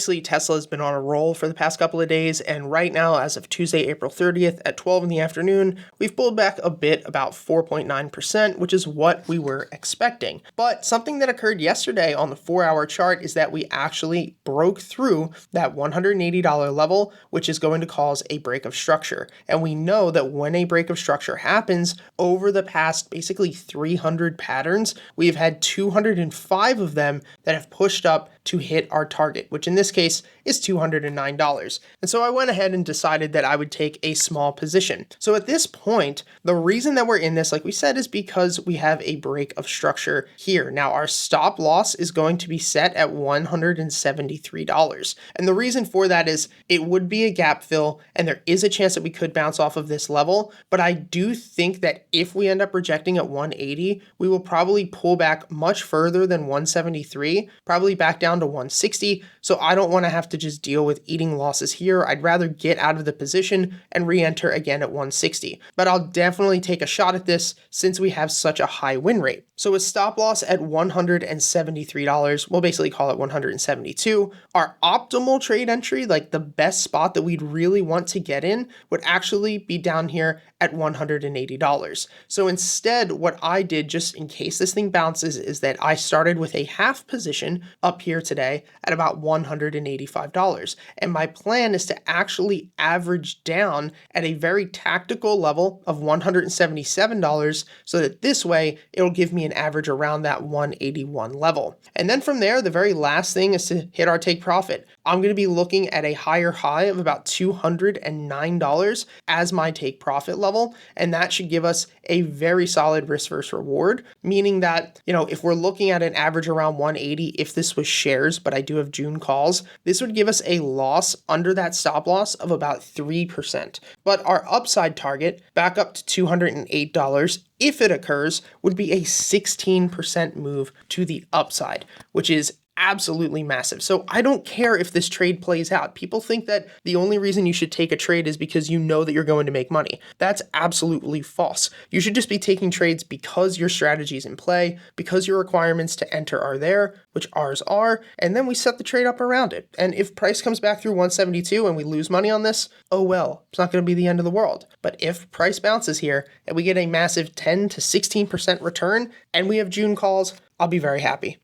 Obviously, Tesla has been on a roll for the past couple of days, and right now, as of Tuesday, April 30th at 12 in the afternoon, we've pulled back a bit, about 4.9%, which is what we were expecting. But something that occurred yesterday on the 4-hour chart is that we actually broke through that $180 level, which is going to cause a break of structure. And we know that when a break of structure happens, over the past basically 300 patterns, we've had 205 of them that have pushed up to hit our target, which in this case is $209. And so I went ahead and decided that I would take a small position. So at this point, the reason that we're in this, like we said, is because we have a break of structure here. Now our stop loss is going to be set at $173. And the reason for that is it would be a gap fill, and there is a chance that we could bounce off of this level. But I do think that if we end up rejecting at 180, we will probably pull back much further than 173, probably back down to 160. So I don't want to have to just deal with eating losses here. I'd rather get out of the position and re-enter again at 160. But I'll definitely take a shot at this since we have such a high win rate. So with stop loss at $173, we'll basically call it 172. Our optimal trade entry, like the best spot that we'd really want to get in, would actually be down here at $180. So instead, what I did, just in case this thing bounces, is that I started with a half position up here today at about $185. And my plan is to actually average down at a very tactical level of $177, so that this way it'll give me an average around that 181 level. And then from there, the very last thing is to hit our take profit. I'm going to be looking at a higher high of about $209 as my take profit level, and that should give us a very solid risk versus reward, meaning that, if we're looking at an average around 180, if this was shares, but I do have June calls, this would give us a loss under that stop loss of about 3%. But our upside target back up to $208, if it occurs, would be a 16% move to the upside, which is absolutely massive. So I don't care if this trade plays out. People think that the only reason you should take a trade is because you know that you're going to make money. That's absolutely false. You should just be taking trades because your strategy is in play, because your requirements to enter are there, which ours are, and then we set the trade up around it. And if price comes back through 172 and we lose money on this, oh well, it's not going to be the end of the world. But if price bounces here and we get a massive 10 to 16% return and we have June calls, I'll be very happy.